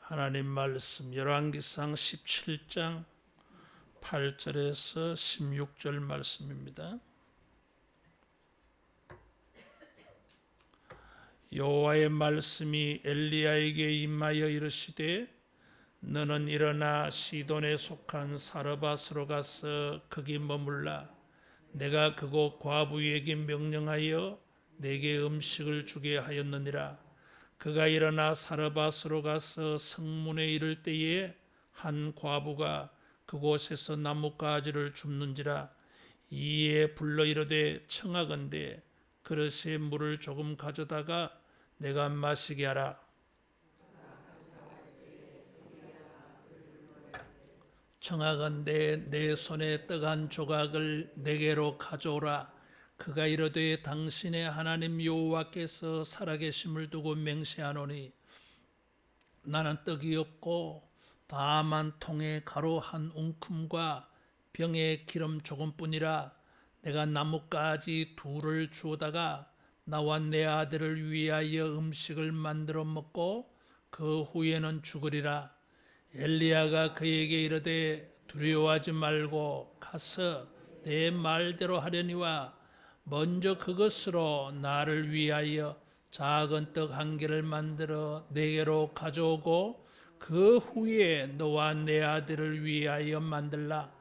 하나님 말씀 열왕기상 17장 8절에서 16절 말씀입니다. 여호와의 말씀이 엘리야에게 임하여 이르시되 너는 일어나 시돈에 속한 사르밧으로 가서 거기 머물라. 내가 그곳 과부에게 명령하여 내게 음식을 주게 하였느니라. 그가 일어나 사르밧으로 가서 성문에 이를 때에 한 과부가 그곳에서 나뭇가지를 줍는지라. 이에 불러 이르되 청하건대 그릇에 물을 조금 가져다가 내가 마시게 하라. 청하건대 내 손에 떡 한 조각을 내게로 가져오라. 그가 이르되 당신의 하나님 여호와께서 살아계심을 두고 맹세하노니 나는 떡이 없고 다만 통에 가루 한 웅큼과 병에 기름 조금뿐이라. 내가 나뭇가지 둘을 주어다가 나와 내 아들을 위하여 음식을 만들어 먹고 그 후에는 죽으리라. 엘리야가 그에게 이르되 두려워하지 말고 가서 내 말대로 하려니와 먼저 그것으로 나를 위하여 작은 떡 한 개를 만들어 내게로 가져오고 그 후에 너와 내 아들을 위하여 만들라.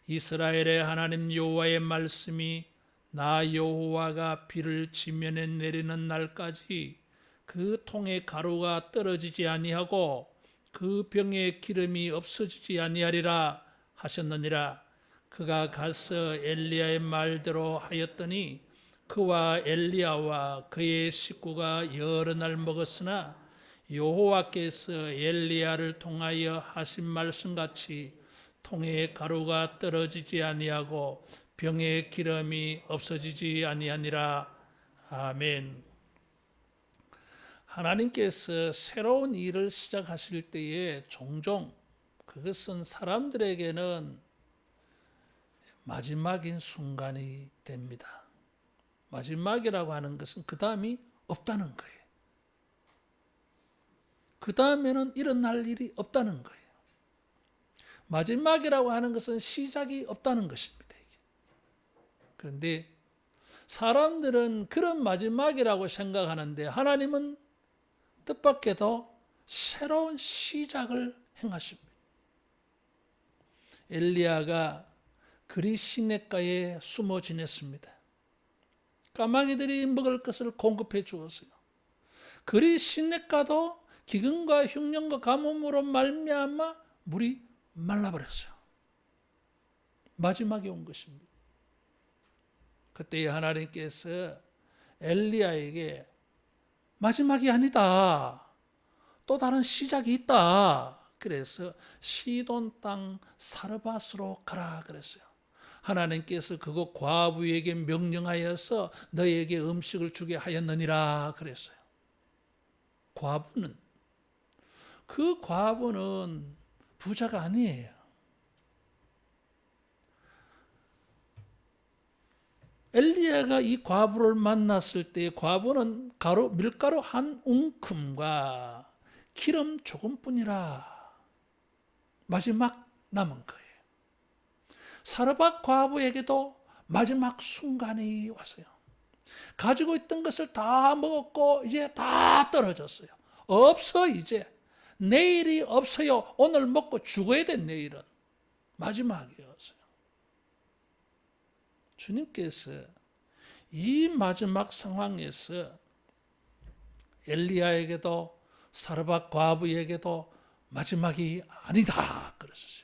이스라엘의 하나님 여호와의 말씀이 나 여호와가 비를 지면에 내리는 날까지 그 통에 가루가 떨어지지 아니하고 그 병에 기름이 없어지지 아니하리라 하셨느니라. 그가 가서 엘리야의 말대로 하였더니 그와 엘리야와 그의 식구가 여러 날 먹었으나 여호와께서 엘리야를 통하여 하신 말씀같이 통에 가루가 떨어지지 아니하고 병에 기름이 없어지지 아니하니라. 아멘. 하나님께서 새로운 일을 시작하실 때에 종종 그것은 사람들에게는 마지막인 순간이 됩니다. 마지막이라고 하는 것은 그 다음이 없다는 거예요. 그 다음에는 일어날 일이 없다는 거예요. 마지막이라고 하는 것은 시작이 없다는 것입니다. 이게. 그런데 사람들은 그런 마지막이라고 생각하는데 하나님은 뜻밖에도 새로운 시작을 행하십니다. 엘리야가 그리 시냇가에 숨어 지냈습니다. 까마귀들이 먹을 것을 공급해 주었어요. 그리 시냇가도 기근과 흉년과 가뭄으로 말미암아 물이 말라버렸어요. 마지막이 온 것입니다. 그때 하나님께서 엘리야에게 마지막이 아니다. 또 다른 시작이 있다. 그래서 시돈 땅 사르밧으로 가라 그랬어요. 하나님께서 그곳 과부에게 명령하여서 너에게 음식을 주게 하였느니라 그랬어요. 그 과부는 부자가 아니에요. 엘리야가 이 과부를 만났을 때 과부는 밀가루 한 웅큼과 기름 조금뿐이라 마지막 남은 거예요. 사르밧 과부에게도 마지막 순간이 왔어요. 가지고 있던 것을 다 먹었고 이제 다 떨어졌어요. 없어 이제. 내일이 없어요. 오늘 먹고 죽어야 돼 내일은. 마지막이었어요. 주님께서 이 마지막 상황에서 엘리야에게도 사르밧 과부에게도 마지막이 아니다 그랬어요.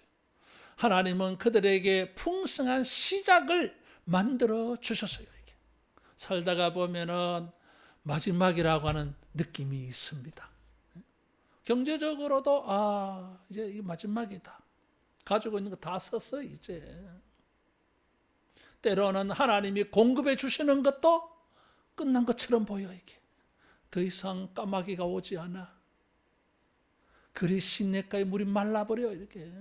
하나님은 그들에게 풍성한 시작을 만들어 주셨어요. 이게. 살다가 보면은 마지막이라고 하는 느낌이 있습니다. 경제적으로도 이제 이 마지막이다. 가지고 있는 거 다 썼어 이제. 때로는 하나님이 공급해 주시는 것도 끝난 것처럼 보여 이게. 더 이상 까마귀가 오지 않아. 그리 시냇가에 물이 말라버려 이렇게.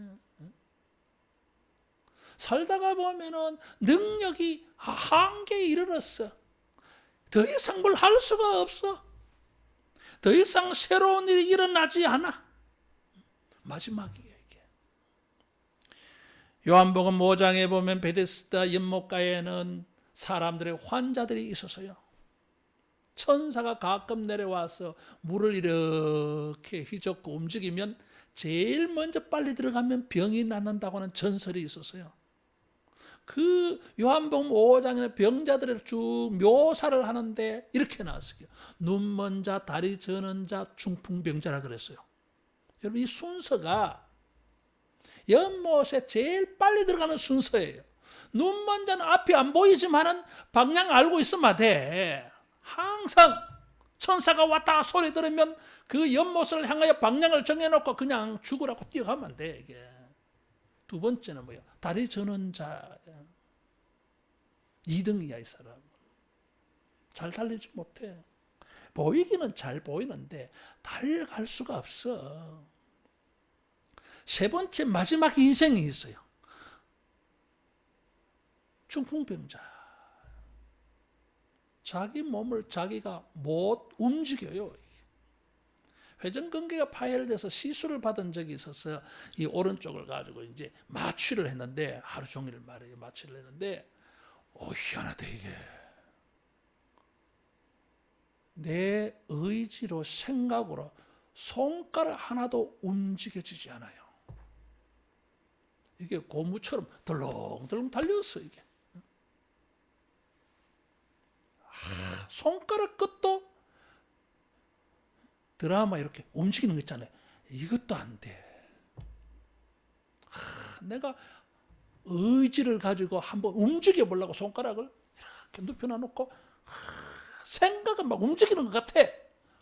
살다가 보면은 능력이 한계에 이르렀어. 더 이상 뭘 할 수가 없어. 더 이상 새로운 일이 일어나지 않아. 마지막이에요. 이게. 요한복음 5장에 보면 베데스다 연못가에는 사람들의 환자들이 있었어요. 천사가 가끔 내려와서 물을 이렇게 휘젓고 움직이면 제일 먼저 빨리 들어가면 병이 낫는다고 하는 전설이 있었어요. 그 요한복음 5장에는 병자들을 쭉 묘사를 하는데 이렇게 나왔어요. 눈 먼 자, 다리 저는 자, 중풍병자라 그랬어요. 여러분, 이 순서가 연못에 제일 빨리 들어가는 순서예요. 눈 먼 자는 앞이 안 보이지만은 방향 알고 있으면 돼. 항상 천사가 왔다 소리 들으면 그 연못을 향하여 방향을 정해놓고 그냥 죽으라고 뛰어가면 돼. 이게. 두 번째는 뭐예요? 다리 저는 자. 2등이야, 이 사람. 잘 달리지 못해. 보이기는 잘 보이는데 달려갈 수가 없어. 세 번째, 마지막 인생이 있어요. 중풍병자. 자기 몸을 자기가 못 움직여요. 회전근개가 파열돼서 시술을 받은 적이 있어서 이 오른쪽을 가지고 이제 마취를 했는데, 하루 종일 말이에요. 마취를 했는데, 희한하다 이게. 내 의지로 생각으로 손가락 하나도 움직여지지 않아요. 이게 고무처럼 덜렁덜렁 달렸어 이게. 손가락 끝도 드라마 이렇게 움직이는 거 있잖아요. 이것도 안 돼. 내가 의지를 가지고 한번 움직여 보려고 손가락을 이렇게 눕혀놔놓고 생각은 막 움직이는 것 같아.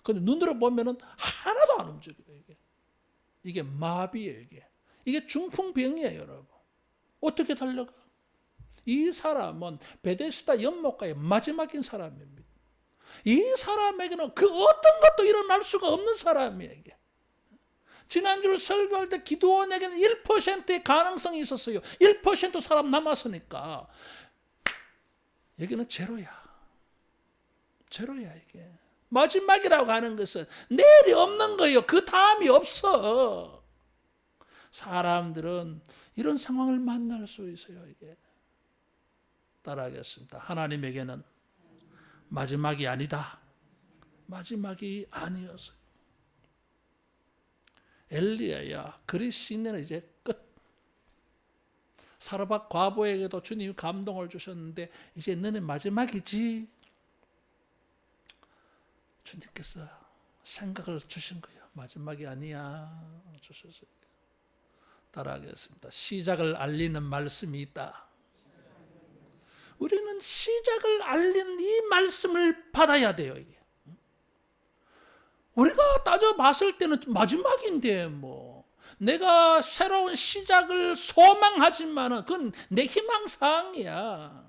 근데 눈으로 보면은 하나도 안 움직여요. 이게 마비예요. 이게 중풍병이에요, 여러분. 어떻게 달려가? 이 사람은 베데스다 연못가의 마지막인 사람입니다. 이 사람에게는 그 어떤 것도 일어날 수가 없는 사람이에요. 이게. 지난주 설교할 때 기도원에게는 1%의 가능성이 있었어요. 1% 사람 남았으니까. 여기는 제로야. 제로야 이게. 마지막이라고 하는 것은 내일이 없는 거예요. 그 다음이 없어. 사람들은 이런 상황을 만날 수 있어요. 이게. 따라하겠습니다. 하나님에게는 마지막이 아니다. 마지막이 아니었어요. 엘리야야, 그리 시내는 이제 끝. 사르밧 과부에게도 주님이 감동을 주셨는데 이제 너네 마지막이지. 주님께서 생각을 주신 거예요. 마지막이 아니야. 주셨어요. 따라하겠습니다. 시작을 알리는 말씀이 있다. 우리는 시작을 알리는 이 말씀을 받아야 돼요. 이게. 우리가 따져봤을 때는 마지막인데 뭐 내가 새로운 시작을 소망하지만 그건 내 희망사항이야.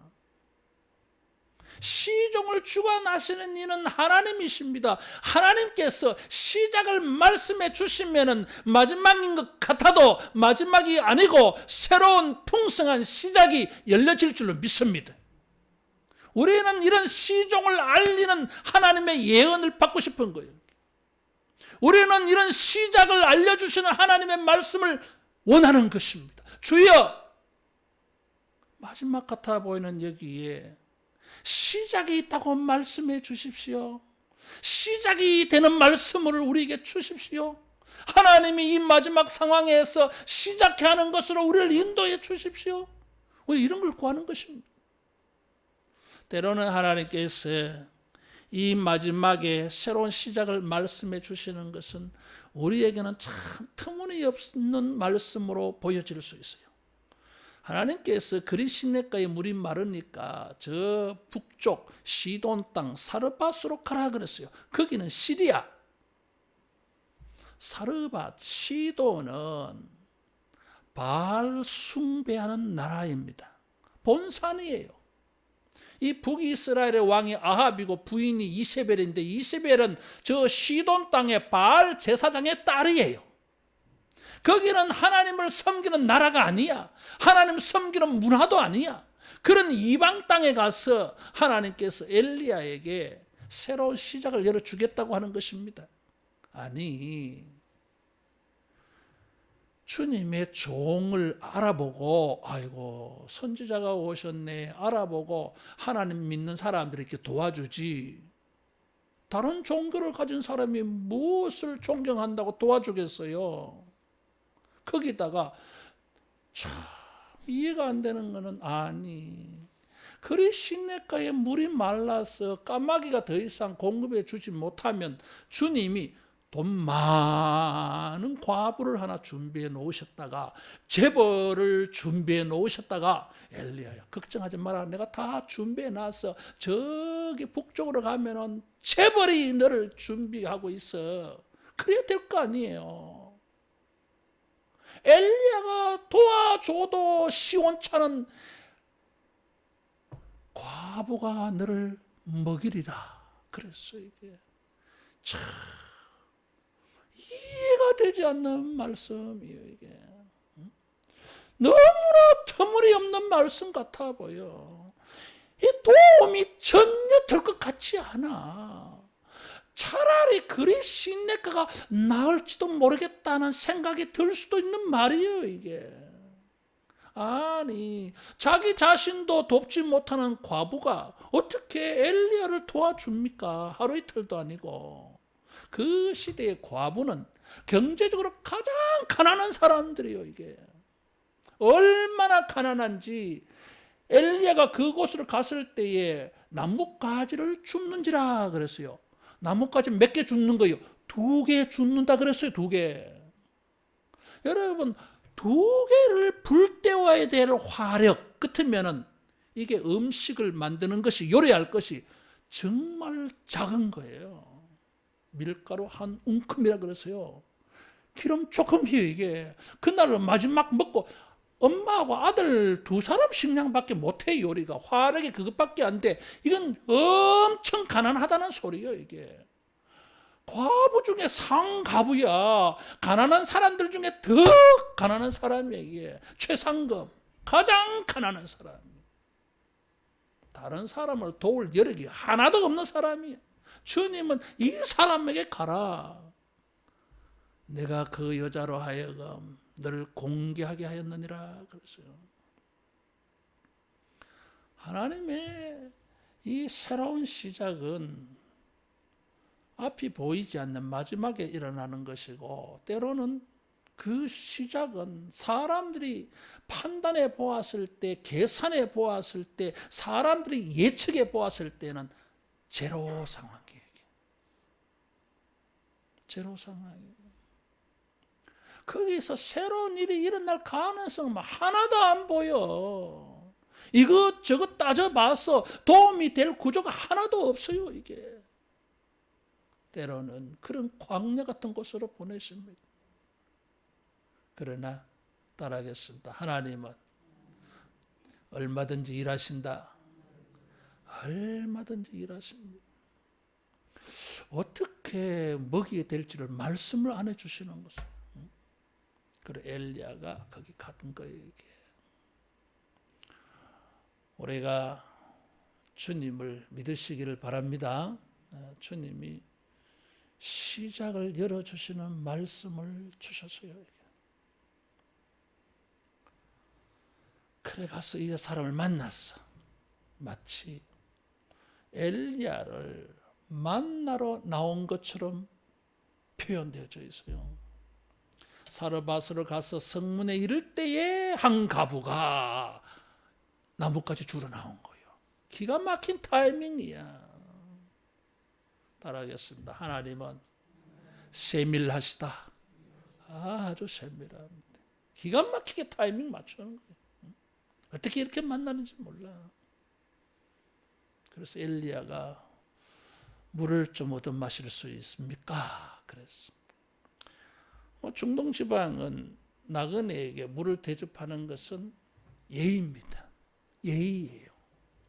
시종을 주관하시는 이는 하나님이십니다. 하나님께서 시작을 말씀해 주시면 마지막인 것 같아도 마지막이 아니고 새로운 풍성한 시작이 열려질 줄로 믿습니다. 우리는 이런 시종을 알리는 하나님의 예언을 받고 싶은 거예요. 우리는 이런 시작을 알려주시는 하나님의 말씀을 원하는 것입니다. 주여, 마지막 같아 보이는 여기에 시작이 있다고 말씀해 주십시오. 시작이 되는 말씀을 우리에게 주십시오. 하나님이 이 마지막 상황에서 시작해 하는 것으로 우리를 인도해 주십시오. 왜 이런 걸 구하는 것입니다. 때로는 하나님께서 이 마지막에 새로운 시작을 말씀해 주시는 것은 우리에게는 참 터무니없는 말씀으로 보여질 수 있어요. 하나님께서 그리 시냇가에 물이 마르니까 저 북쪽 시돈 땅 사르밧으로 가라 그랬어요. 거기는 시리아. 사르밧, 시돈은 바알 숭배하는 나라입니다. 본산이에요. 이 북이스라엘의 왕이 아합이고 부인이 이세벨인데 이세벨은 저 시돈 땅의 바알 제사장의 딸이에요. 거기는 하나님을 섬기는 나라가 아니야. 하나님 섬기는 문화도 아니야. 그런 이방 땅에 가서 하나님께서 엘리야에게 새로운 시작을 열어주겠다고 하는 것입니다. 아니, 주님의 종을 알아보고 아이고 선지자가 오셨네 알아보고 하나님 믿는 사람들이 이렇게 도와주지, 다른 종교를 가진 사람이 무엇을 존경한다고 도와주겠어요? 거기다가 참 이해가 안 되는 거는, 아니 그리 시냇가에 물이 말라서 까마귀가 더 이상 공급해 주지 못하면 주님이 돈 많은 과부를 하나 준비해 놓으셨다가, 재벌을 준비해 놓으셨다가, 엘리야야 걱정하지 마라 내가 다 준비해 놨어, 저기 북쪽으로 가면은 재벌이 너를 준비하고 있어, 그래야 될 거 아니에요. 엘리야가 도와줘도 시원찮은 과부가 너를 먹이리라 그랬어. 이게 참 이해가 되지 않는 말씀이에요. 이게 너무나 터무니없는 말씀 같아 보여. 이 도움이 전혀 될 것 같지 않아. 차라리 그리 시냇가가 나을지도 모르겠다는 생각이 들 수도 있는 말이에요. 이게 아니 자기 자신도 돕지 못하는 과부가 어떻게 엘리야를 도와줍니까? 하루 이틀도 아니고. 그 시대의 과부는 경제적으로 가장 가난한 사람들이에요. 이게 얼마나 가난한지, 엘리야가 그곳으로 갔을 때에 나뭇가지를 줍는지라 그랬어요. 나뭇가지 몇 개 줍는 거예요? 2개 줍는다 그랬어요. 2개. 여러분 2개를 불 때워야 될 화력 같으면은 이게 음식을 만드는 것이, 요리할 것이 정말 작은 거예요. 밀가루 한 웅큼이라 그랬어요. 기름 조금이에요. 이게 그날은 마지막 먹고 엄마하고 아들 2사람 식량밖에 못해. 요리가 화력이 그것밖에 안 돼. 이건 엄청 가난하다는 소리예요. 이게 과부 중에 상가부야. 가난한 사람들 중에 더 가난한 사람이야. 이게 최상급, 가장 가난한 사람, 다른 사람을 도울 여력이 하나도 없는 사람이야. 주님은 이 사람에게 가라, 내가 그 여자로 하여금 너를 공개하게 하였느니라 그랬어요. 하나님의 이 새로운 시작은 앞이 보이지 않는 마지막에 일어나는 것이고, 때로는 그 시작은 사람들이 판단해 보았을 때, 계산해 보았을 때, 사람들이 예측해 보았을 때는 제로 상황이에요. 제로 상황이에요. 거기서 새로운 일이 일어날 가능성은 하나도 안 보여. 이것저것 따져봐서 도움이 될 구조가 하나도 없어요. 이게 때로는 그런 광야 같은 곳으로 보내십니다. 그러나 따라하겠습니다. 하나님은 얼마든지 일하신다. 얼마든지 일하십니다. 어떻게 먹이게 될지를 말씀을 안 해주시는 것을. 그래 엘리야가 거기 갔던 거예요. 이게 우리가 주님을 믿으시기를 바랍니다. 주님이 시작을 열어주시는 말씀을 주셨어요. 그래 가서 이 사람을 만났어. 마치 엘리야를 만나러 나온 것처럼 표현되어져 있어요. 사르밧으로 가서 성문에 이를 때에 한 가부가 나뭇가지 주러 나온 거예요. 기가 막힌 타이밍이야. 따라하겠습니다. 하나님은 세밀하시다. 아주 세밀합니다. 기가 막히게 타이밍 맞추는 거예요. 어떻게 이렇게 만나는지 몰라. 그래서 엘리야가 물을 좀 얻어 마실 수 있습니까? 그랬어. 중동 지방은 나그네에게 물을 대접하는 것은 예의입니다. 예의예요.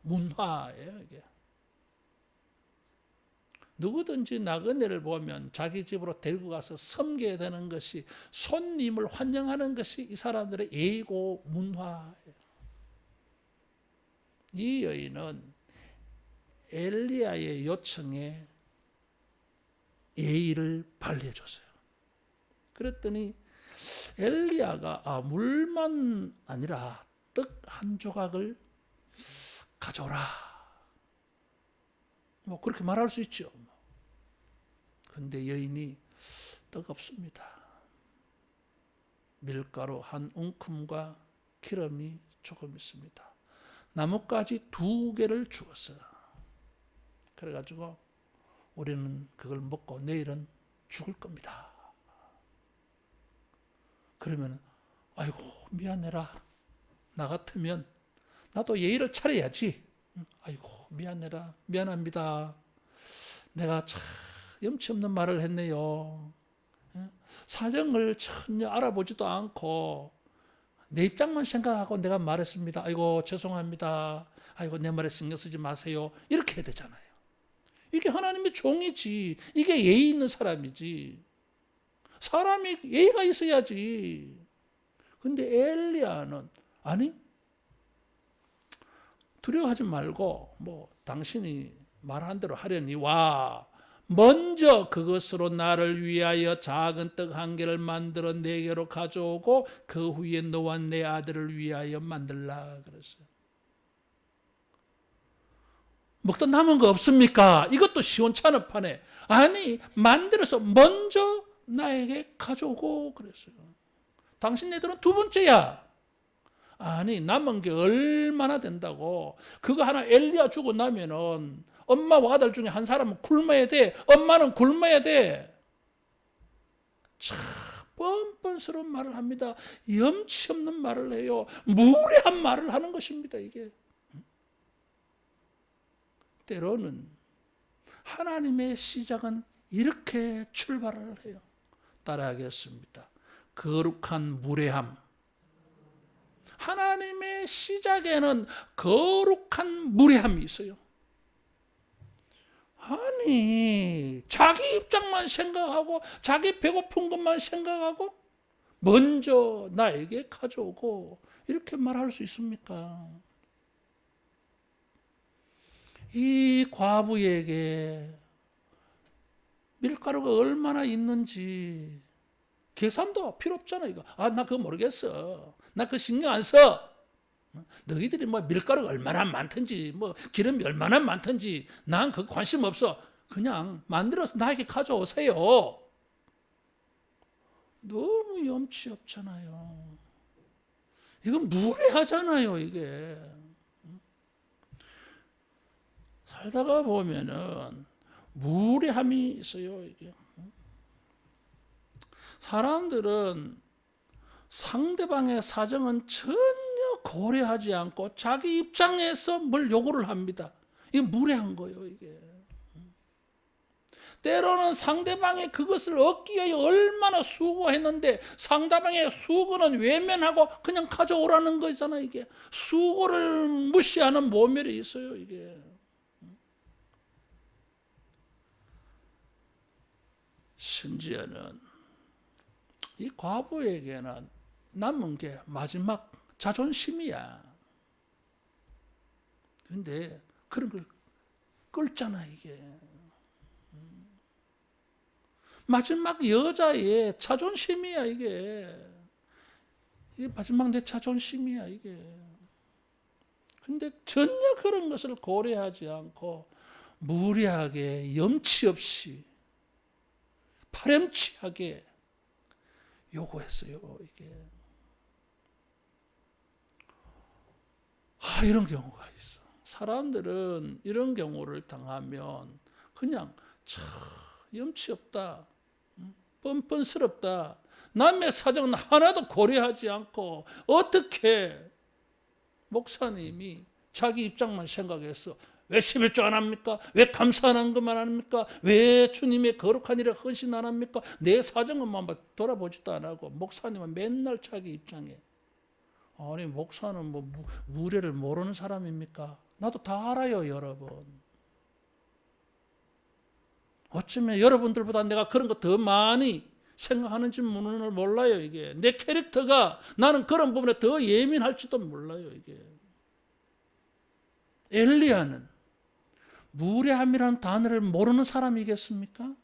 문화예요. 이게. 누구든지 나그네를 보면 자기 집으로 데리고 가서 섬겨야 되는 것이, 손님을 환영하는 것이 이 사람들의 예의고 문화예요. 이 여인은 엘리야의 요청에 예의를 발휘해줬어요. 그랬더니 엘리야가 물만 아니라 떡 한 조각을 가져오라. 뭐 그렇게 말할 수 있죠. 근데 여인이 떡 없습니다. 밀가루 한 웅큼과 기름이 조금 있습니다. 나뭇가지 2개를 주었어요. 그래가지고 우리는 그걸 먹고 내일은 죽을 겁니다. 그러면 아이고 미안해라. 나 같으면 나도 예의를 차려야지. 아이고 미안해라. 미안합니다. 내가 참 염치 없는 말을 했네요. 사정을 전혀 알아보지도 않고 내 입장만 생각하고 내가 말했습니다. 아이고 죄송합니다. 아이고 내 말에 신경 쓰지 마세요. 이렇게 해야 되잖아요. 이게 하나님의 종이지. 이게 예의 있는 사람이지. 사람이 예의가 있어야지. 근데 엘리야는 아니 두려워하지 말고 당신이 말한 대로 하려니 와 먼저 그것으로 나를 위하여 작은 떡 1개를 만들어 4개로 가져오고 그 후에 너와 내 아들을 위하여 만들라 그랬어요. 먹다 남은 거 없습니까? 이것도 시원찮은 판에 아니 만들어서 먼저 나에게 가져오고 그랬어요. 당신네들은 2번째야. 아니 남은 게 얼마나 된다고. 그거 하나 엘리야 주고 나면은 엄마와 아들 중에 한 사람은 굶어야 돼. 엄마는 굶어야 돼. 참 뻔뻔스러운 말을 합니다. 염치 없는 말을 해요. 무례한 말을 하는 것입니다. 이게 때로는 하나님의 시작은 이렇게 출발을 해요. 따라하겠습니다. 거룩한 무례함. 하나님의 시작에는 거룩한 무례함이 있어요. 아니 자기 입장만 생각하고 자기 배고픈 것만 생각하고 먼저 나에게 가져오고 이렇게 말할 수 있습니까? 이 과부에게 밀가루가 얼마나 있는지 계산도 필요 없잖아. 이거 나 그거 모르겠어. 나 그거 신경 안 써. 너희들이 밀가루가 얼마나 많든지 기름이 얼마나 많든지 난 그거 관심 없어. 그냥 만들어서 나에게 가져오세요. 너무 염치 없잖아요. 이건 무례하잖아요. 이게 살다가 보면은 무례함이 있어요. 이게 사람들은 상대방의 사정은 전혀 고려하지 않고 자기 입장에서 뭘 요구를 합니다. 이게 무례한 거예요. 이게 때로는 상대방이 그것을 얻기 위해 얼마나 수고했는데 상대방의 수고는 외면하고 그냥 가져오라는 거잖아요. 이게 수고를 무시하는 모멸이 있어요. 이게 심지어는 이 과부에게는 남은 게 마지막 자존심이야. 근데 그런 걸 끌잖아 이게. 마지막 여자의 자존심이야 이게. 이게 마지막 내 자존심이야 이게. 근데 전혀 그런 것을 고려하지 않고 무리하게 염치 없이 파렴치하게 요구했어요. 이게 이런 경우가 있어. 사람들은 이런 경우를 당하면 그냥 참 염치 없다, 뻔뻔스럽다, 남의 사정은 하나도 고려하지 않고 어떻게 목사님이 자기 입장만 생각해서 왜 11조 안 합니까? 왜 감사하는 것만 합니까? 왜 주님의 거룩한 일에 헌신 안 합니까? 내 사정은 돌아보지도 안 하고 목사님은 맨날 자기 입장에 아니 목사는 무례를 모르는 사람입니까? 나도 다 알아요 여러분. 어쩌면 여러분들보다 내가 그런 거 더 많이 생각하는지 몰라요. 이게 내 캐릭터가 나는 그런 부분에 더 예민할지도 몰라요. 이게 엘리야는 무례함이라는 단어를 모르는 사람이겠습니까?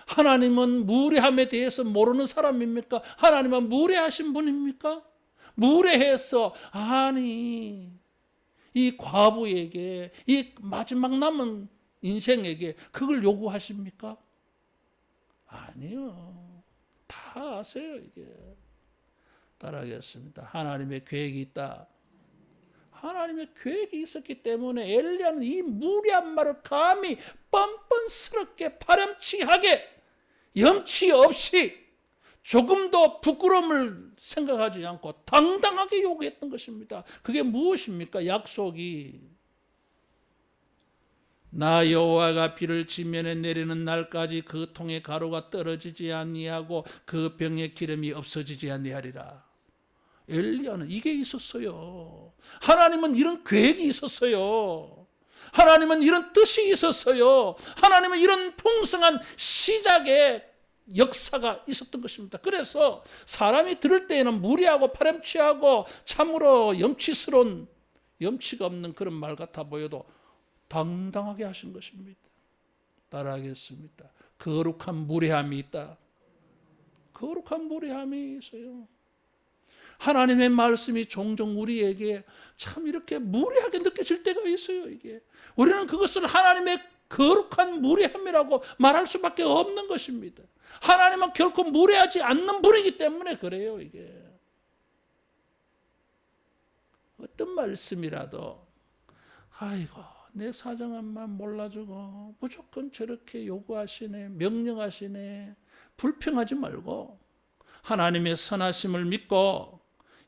하나님은 무례함에 대해서 모르는 사람입니까? 하나님은 무례하신 분입니까? 무례해서 아니 이 과부에게 이 마지막 남은 인생에게 그걸 요구하십니까? 아니요. 다 아세요 이게. 따라하겠습니다. 하나님의 계획이 있다. 하나님의 계획이 있었기 때문에 엘리야는 이 무리한 말을 감히 뻔뻔스럽게 파렴치하게 염치 없이 조금도 부끄러움을 생각하지 않고 당당하게 요구했던 것입니다. 그게 무엇입니까? 약속이 나 여호와가 비를 지면에 내리는 날까지 그 통에 가루가 떨어지지 아니하고 그 병에 기름이 없어지지 아니하리라. 엘리야는 이게 있었어요. 하나님은 이런 계획이 있었어요. 하나님은 이런 뜻이 있었어요. 하나님은 이런 풍성한 시작의 역사가 있었던 것입니다. 그래서 사람이 들을 때에는 무리하고 파렴치하고 참으로 염치가 없는 그런 말 같아 보여도 당당하게 하신 것입니다. 따라하겠습니다. 거룩한 무례함이 있다. 거룩한 무례함이 있어요. 하나님의 말씀이 종종 우리에게 참 이렇게 무례하게 느껴질 때가 있어요. 이게 우리는 그것을 하나님의 거룩한 무례함이라고 말할 수밖에 없는 것입니다. 하나님은 결코 무례하지 않는 분이기 때문에 그래요. 이게 어떤 말씀이라도 아이고 내 사정만 몰라주고 무조건 저렇게 요구하시네, 명령하시네, 불평하지 말고 하나님의 선하심을 믿고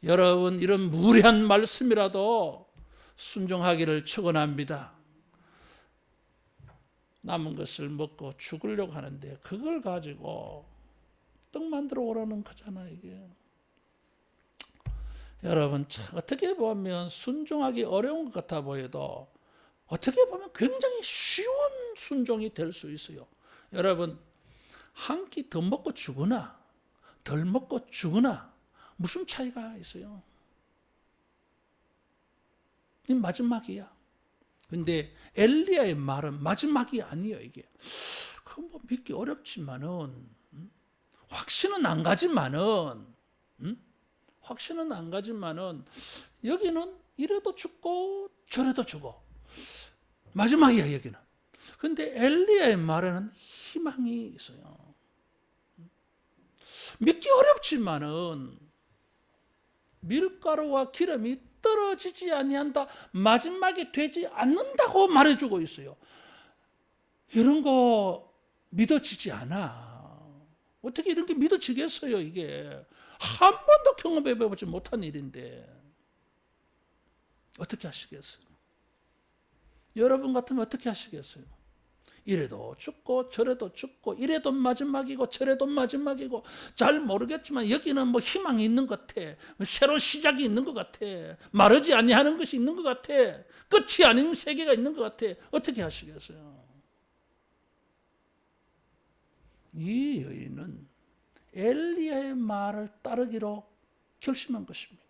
여러분 이런 무례한 말씀이라도 순종하기를 축원합니다. 남은 것을 먹고 죽으려고 하는데 그걸 가지고 떡 만들어 오라는 거잖아 이게. 여러분 참 어떻게 보면 순종하기 어려운 것 같아 보여도 어떻게 보면 굉장히 쉬운 순종이 될 수 있어요. 여러분 한 끼 더 먹고 죽으나 덜 먹고 죽으나 무슨 차이가 있어요? 이 마지막이야. 근데 엘리야의 말은 마지막이 아니에요. 이게 그 뭐 믿기 어렵지만은 확신은 안 가지만은 여기는 이래도 죽고 저래도 죽어. 마지막이야 여기는. 근데 엘리야의 말에는 희망이 있어요. 믿기 어렵지만은 밀가루와 기름이 떨어지지 아니한다. 마지막이 되지 않는다고 말해주고 있어요. 이런 거 믿어지지 않아. 어떻게 이런 게 믿어지겠어요 이게. 한 번도 경험해보지 못한 일인데 어떻게 하시겠어요? 여러분 같으면 어떻게 하시겠어요? 이래도 죽고 저래도 죽고 이래도 마지막이고 저래도 마지막이고 잘 모르겠지만 여기는 뭐 희망이 있는 것 같아. 새로운 시작이 있는 것 같아. 마르지 아니하는 것이 있는 것 같아. 끝이 아닌 세계가 있는 것 같아. 어떻게 하시겠어요? 이 여인은 엘리야의 말을 따르기로 결심한 것입니다.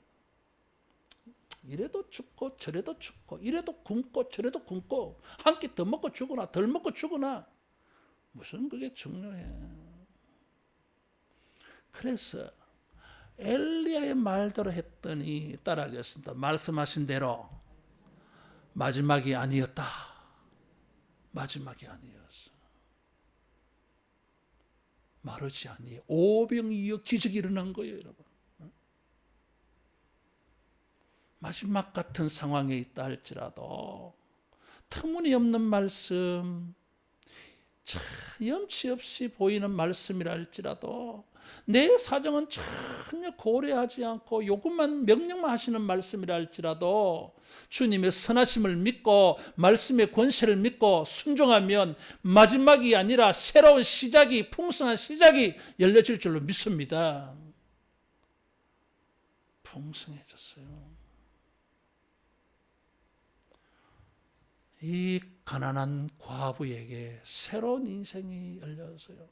이래도 죽고 저래도 죽고 이래도 굶고 저래도 굶고 한 끼 더 먹고 죽으나 덜 먹고 죽으나 무슨 그게 중요해. 그래서 엘리야의 말대로 했더니 따라하겠습니다. 말씀하신 대로 마지막이 아니었다. 마지막이 아니었어. 마르지 아니에요. 오병이어 기적이 일어난 거예요, 여러분. 마지막 같은 상황에 있다 할지라도 터무니없는 말씀, 염치 없이 보이는 말씀이라 할지라도 내 사정은 전혀 고려하지 않고 요것만 명령만 하시는 말씀이라 할지라도 주님의 선하심을 믿고 말씀의 권세를 믿고 순종하면 마지막이 아니라 새로운 시작이, 풍성한 시작이 열려질 줄로 믿습니다. 풍성해졌어요. 이 가난한 과부에게 새로운 인생이 열렸어요.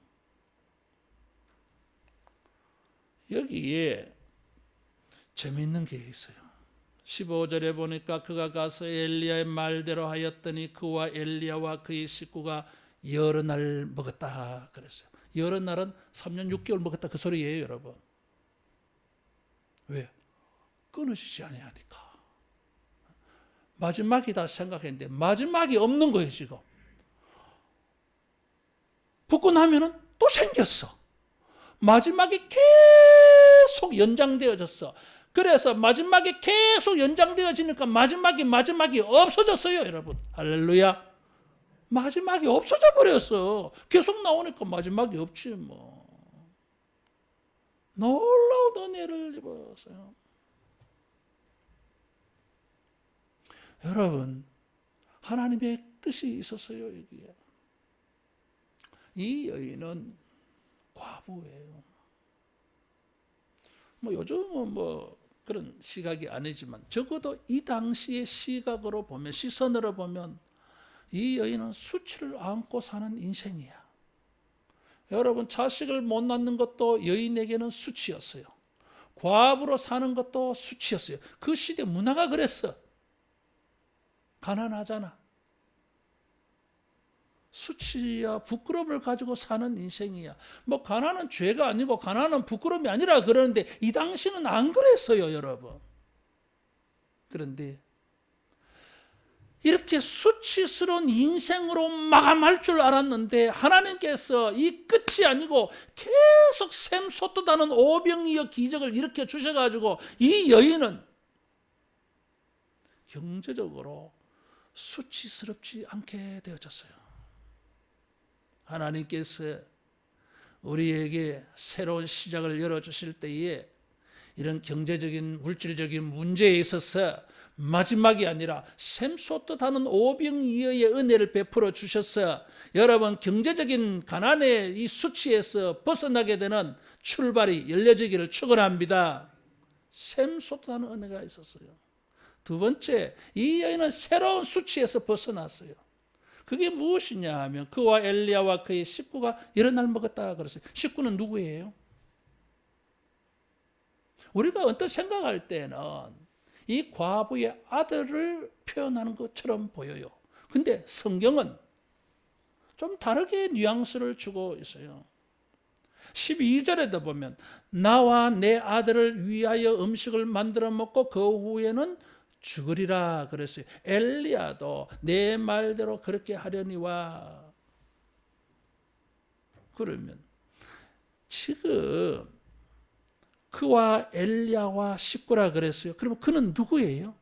여기에 재미있는 게 있어요. 15절에 보니까 그가 가서 엘리야의 말대로 하였더니 그와 엘리야와 그의 식구가 여러 날 먹었다 그랬어요. 여러 날은 3년 6개월 먹었다 그 소리예요, 여러분. 왜? 끊어지지 아니하니까. 마지막이다 생각했는데 마지막이 없는 거예요, 지금. 붓고 나면은 또 생겼어. 마지막이 계속 연장되어졌어. 그래서 마지막이 계속 연장되어지니까 마지막이 없어졌어요, 여러분. 할렐루야. 마지막이 없어져 버렸어. 계속 나오니까 마지막이 없지 뭐. 놀라운 은혜를 입었어요. 여러분, 하나님의 뜻이 있었어요, 여기에. 이 여인은 과부예요. 뭐 요즘은 뭐 그런 시각이 아니지만 적어도 이 당시의 시각으로 보면, 시선으로 보면 이 여인은 수치를 안고 사는 인생이야. 여러분, 자식을 못 낳는 것도 여인에게는 수치였어요. 과부로 사는 것도 수치였어요. 그 시대 문화가 그랬어. 가난하잖아. 수치야 부끄러움을 가지고 사는 인생이야. 뭐 가난은 죄가 아니고 가난은 부끄러움이 아니라 그러는데 이 당시는 안 그랬어요, 여러분. 그런데 이렇게 수치스러운 인생으로 마감할 줄 알았는데 하나님께서 이 끝이 아니고 계속 샘솟듯하는 오병이어 기적을 일으켜 주셔가지고 이 여인은 경제적으로 수치스럽지 않게 되어졌어요. 하나님께서 우리에게 새로운 시작을 열어주실 때에 이런 경제적인 물질적인 문제에 있어서 마지막이 아니라 샘솟듯하는 오병이어의 은혜를 베풀어 주셔서 여러분 경제적인 가난의 이 수치에서 벗어나게 되는 출발이 열려지기를 축원합니다. 샘솟듯한 은혜가 있었어요. 두 번째, 이 여인은 새로운 수치에서 벗어났어요. 그게 무엇이냐 하면 그와 엘리야와 그의 식구가 여러 날 먹었다 그랬어요. 식구는 누구예요? 우리가 언뜻 생각할 때는 이 과부의 아들을 표현하는 것처럼 보여요. 근데 성경은 좀 다르게 뉘앙스를 주고 있어요. 12절에도 보면 나와 내 아들을 위하여 음식을 만들어 먹고 그 후에는 죽으리라 그랬어요. 엘리야도 내 말대로 그렇게 하려니와. 그러면 지금 그와 엘리야와 식구라 그랬어요. 그러면 그는 누구예요?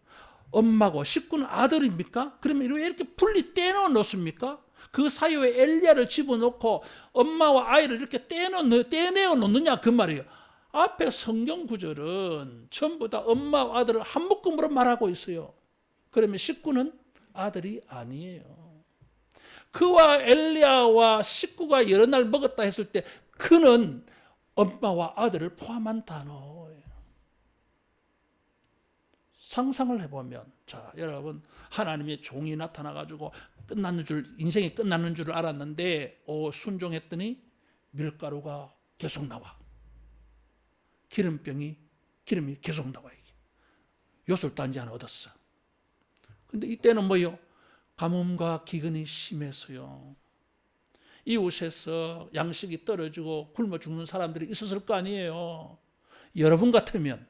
엄마고 식구는 아들입니까? 그러면 왜 이렇게 분리 떼어 놓습니까? 그 사이에 엘리야를 집어넣고 엄마와 아이를 이렇게 떼내어 놓느냐 그 말이에요. 앞에 성경 구절은 전부 다 엄마와 아들을 한 묶음으로 말하고 있어요. 그러면 식구는 아들이 아니에요. 그와 엘리야와 식구가 여러 날 먹었다 했을 때 그는 엄마와 아들을 포함한 단어예요. 상상을 해보면, 자, 여러분, 하나님의 종이 나타나가지고 인생이 끝나는 줄 알았는데, 순종했더니 밀가루가 계속 나와. 기름이 계속 나와. 요술단지 하나 얻었어. 근데 이때는 뭐요? 가뭄과 기근이 심해서요. 이웃에서 양식이 떨어지고 굶어 죽는 사람들이 있었을 거 아니에요. 여러분 같으면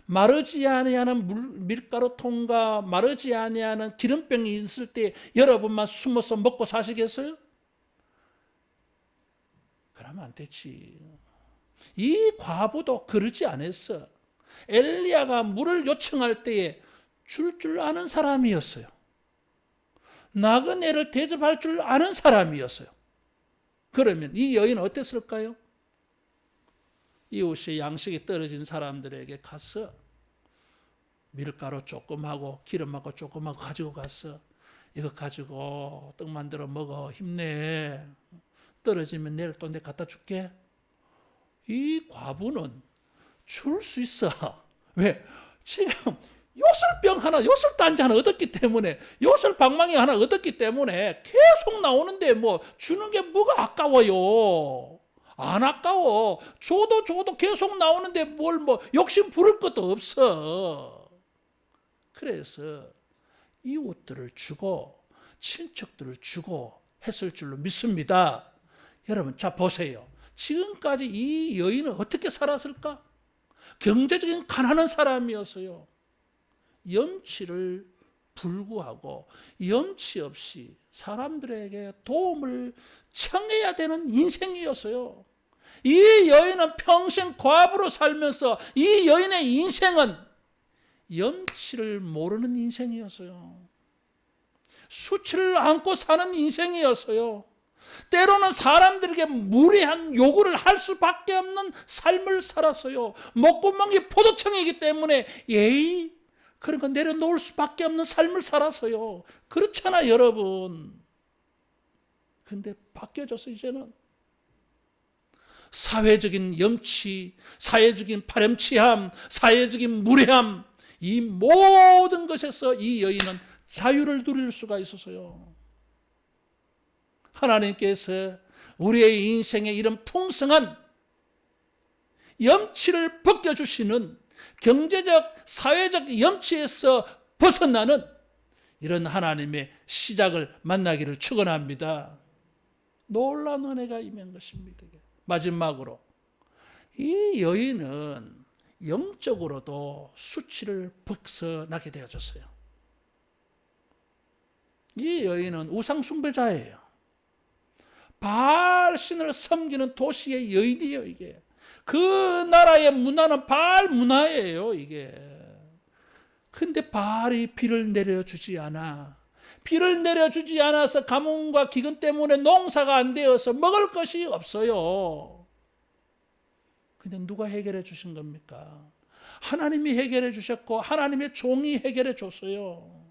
마르지 아니하는 밀가루통과 마르지 아니하는 기름병이 있을 때 여러분만 숨어서 먹고 사시겠어요? 그러면 안 되지. 이 과부도 그러지 않았어. 엘리야가 물을 요청할 때에 줄 아는 사람이었어요. 나그네를 대접할 줄 아는 사람이었어요. 그러면 이 여인은 어땠을까요? 이웃에 양식이 떨어진 사람들에게 가서 밀가루 조금하고 기름하고 조금하고 가지고 가서 이거 가지고 떡 만들어 먹어. 힘내. 떨어지면 내일 또 내가 갖다 줄게. 이 과부는 줄 수 있어. 왜? 지금 요술단지 하나 얻었기 때문에, 요술방망이 하나 얻었기 때문에 계속 나오는데 뭐 주는 게 뭐가 아까워요. 안 아까워. 줘도 계속 나오는데 뭘 뭐 욕심 부릴 것도 없어. 그래서 이웃들을 주고 친척들을 주고 했을 줄로 믿습니다. 여러분, 자 보세요. 지금까지 이 여인은 어떻게 살았을까? 경제적인 가난한 사람이었어요. 염치를 불구하고 염치 없이 사람들에게 도움을 청해야 되는 인생이었어요. 이 여인은 평생 과부로 살면서 이 여인의 인생은 염치를 모르는 인생이었어요. 수치를 안고 사는 인생이었어요. 때로는 사람들에게 무례한 요구를 할 수밖에 없는 삶을 살았어요. 목구멍이 포도청이기 때문에 예의, 그러니까 내려놓을 수밖에 없는 삶을 살았어요. 그렇잖아, 여러분. 근데 바뀌어져서 이제는 사회적인 염치, 사회적인 파렴치함, 사회적인 무례함, 이 모든 것에서 이 여인은 자유를 누릴 수가 있었어요. 하나님께서 우리의 인생에 이런 풍성한 염치를 벗겨주시는 경제적, 사회적 염치에서 벗어나는 이런 하나님의 시작을 만나기를 축원합니다. 놀라운 은혜가 임한 것입니다. 마지막으로 이 여인은 영적으로도 수치를 벗어나게 되어졌어요. 이 여인은 우상 숭배자예요. 바알 신을 섬기는 도시의 여인이에요. 이게 그 나라의 문화는 바알 문화예요. 이게 근데 바알이 비를 내려주지 않아. 비를 내려주지 않아서 가뭄과 기근 때문에 농사가 안 되어서 먹을 것이 없어요. 근데 누가 해결해 주신 겁니까? 하나님이 해결해 주셨고 하나님의 종이 해결해 줬어요.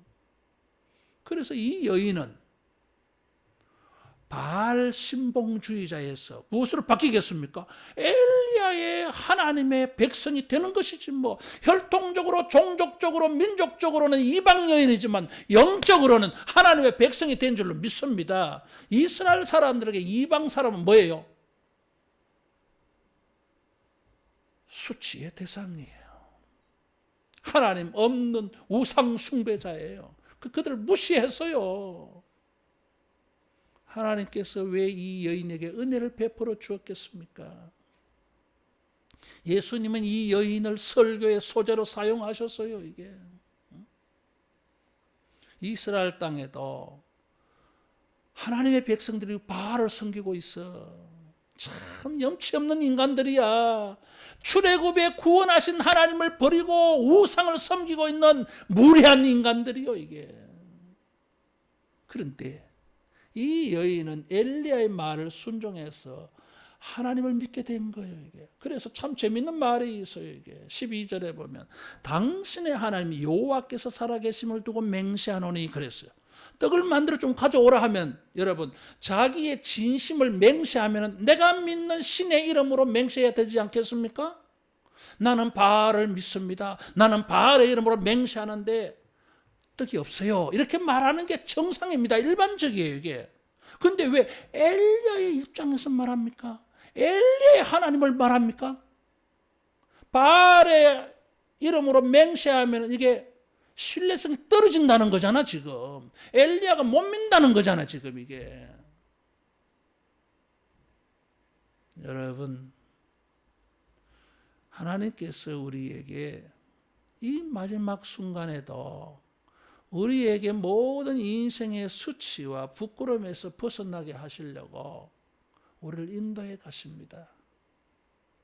그래서 이 여인은 바알 신봉주의자에서 무엇으로 바뀌겠습니까? 엘리야의 하나님의 백성이 되는 것이지 뭐. 혈통적으로, 종족적으로, 민족적으로는 이방 여인이지만 영적으로는 하나님의 백성이 된 줄로 믿습니다. 이스라엘 사람들에게 이방 사람은 뭐예요? 수치의 대상이에요. 하나님 없는 우상 숭배자예요. 그들을 무시했어요. 하나님께서 왜 이 여인에게 은혜를 베풀어 주었겠습니까? 예수님은 이 여인을 설교의 소재로 사용하셨어요. 이게 이스라엘 땅에도 하나님의 백성들이 바알을 섬기고 있어. 참 염치 없는 인간들이야. 출애굽에 구원하신 하나님을 버리고 우상을 섬기고 있는 무례한 인간들이요. 이게 그런데 이 여인은 엘리야의 말을 순종해서 하나님을 믿게 된 거예요. 이게 그래서 참 재밌는 말이 있어요. 이게 12절에 보면 당신의 하나님 여호와께서 살아계심을 두고 맹세하노니 그랬어요. 떡을 만들어 좀 가져오라 하면 여러분 자기의 진심을 맹세하면 내가 믿는 신의 이름으로 맹세해야 되지 않겠습니까? 나는 바알을 믿습니다. 나는 바알의 이름으로 맹세하는데 떡이 없어요. 이렇게 말하는 게 정상입니다. 일반적이에요, 이게. 근데 왜 엘리야의 입장에서 말합니까? 엘리야의 하나님을 말합니까? 바알의 이름으로 맹세하면 이게 신뢰성이 떨어진다는 거잖아, 지금. 엘리야가 못 믿는다는 거잖아, 지금 이게. 여러분, 하나님께서 우리에게 이 마지막 순간에도 우리에게 모든 인생의 수치와 부끄러움에서 벗어나게 하시려고 우리를 인도해 가십니다.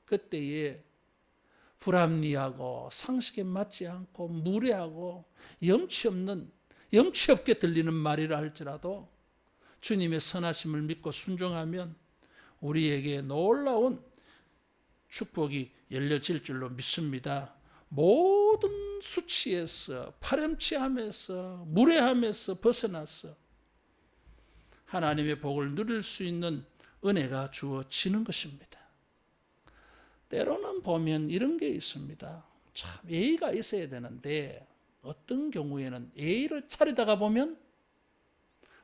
그때에 불합리하고 상식에 맞지 않고 무례하고 염치 없게 들리는 말이라 할지라도 주님의 선하심을 믿고 순종하면 우리에게 놀라운 축복이 열려질 줄로 믿습니다. 모든 수치에서 파렴치함에서 무례함에서 벗어나서 하나님의 복을 누릴 수 있는 은혜가 주어지는 것입니다. 때로는 보면 이런 게 있습니다. 참 예의가 있어야 되는데 어떤 경우에는 예의를 차리다가 보면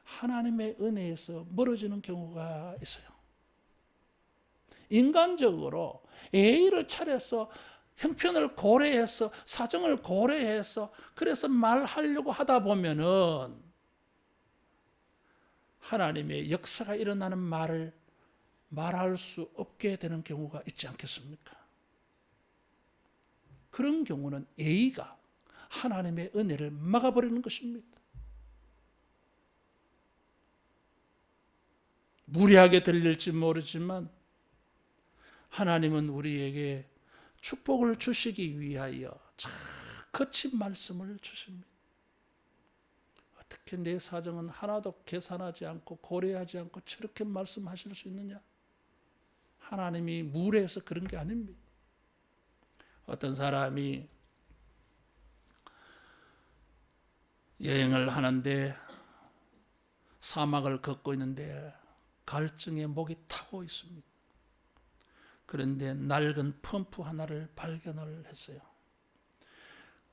하나님의 은혜에서 멀어지는 경우가 있어요. 인간적으로 예의를 차려서 형편을 고려해서 사정을 고려해서 그래서 말하려고 하다 보면은 하나님의 역사가 일어나는 말을 말할 수 없게 되는 경우가 있지 않겠습니까? 그런 경우는 A가 하나님의 은혜를 막아버리는 것입니다. 무리하게 들릴지 모르지만 하나님은 우리에게 축복을 주시기 위하여 참 거친 말씀을 주십니다. 어떻게 내 사정은 하나도 계산하지 않고 고려하지 않고 저렇게 말씀하실 수 있느냐? 하나님이 무례해서 그런 게 아닙니다. 어떤 사람이 여행을 하는데 사막을 걷고 있는데 갈증에 목이 타고 있습니다. 그런데 낡은 펌프 하나를 발견을 했어요.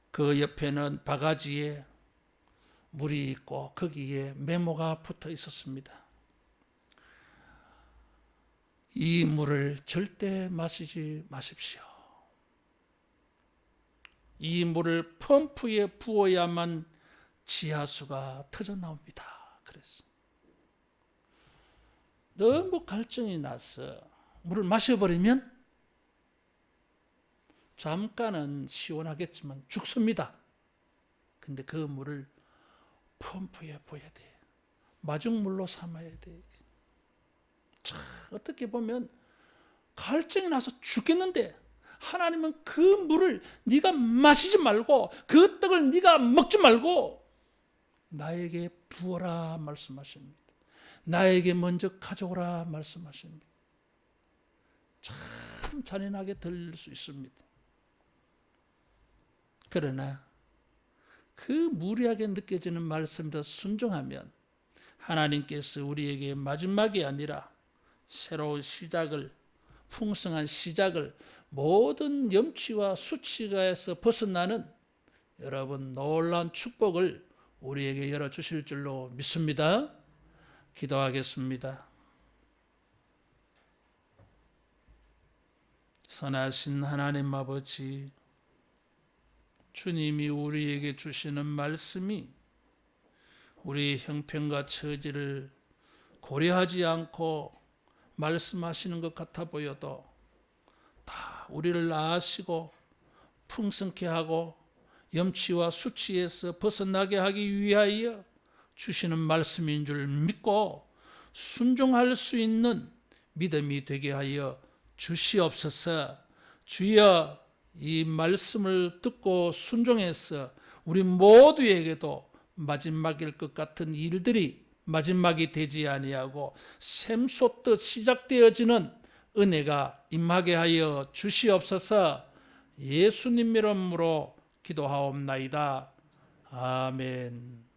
그 옆에는 바가지에 물이 있고 거기에 메모가 붙어 있었습니다. 이 물을 절대 마시지 마십시오. 이 물을 펌프에 부어야만 지하수가 터져 나옵니다. 그랬어. 너무 갈증이 나서 물을 마셔버리면 잠깐은 시원하겠지만 죽습니다. 근데 그 물을 펌프에 부어야 돼. 마중물로 삼아야 돼. 참 어떻게 보면 갈증이 나서 죽겠는데 하나님은 그 물을 네가 마시지 말고 그 떡을 네가 먹지 말고 나에게 부어라 말씀하십니다. 나에게 먼저 가져오라 말씀하십니다. 참 잔인하게 들릴 수 있습니다. 그러나 그 무리하게 느껴지는 말씀도 순종하면 하나님께서 우리에게 마지막이 아니라 새로운 시작을, 풍성한 시작을, 모든 염치와 수치가에서 벗어나는 여러분 놀라운 축복을 우리에게 열어주실 줄로 믿습니다. 기도하겠습니다. 선하신 하나님 아버지, 주님이 우리에게 주시는 말씀이 우리의 형편과 처지를 고려하지 않고 말씀하시는 것 같아 보여도 다 우리를 아시고 풍성케 하고 염치와 수치에서 벗어나게 하기 위하여 주시는 말씀인 줄 믿고 순종할 수 있는 믿음이 되게 하여 주시옵소서. 주여, 이 말씀을 듣고 순종해서 우리 모두에게도 마지막일 것 같은 일들이 마지막이 되지 아니하고 샘솟듯 시작되어지는 은혜가 임하게 하여 주시옵소서. 예수님 이름으로 기도하옵나이다. 아멘.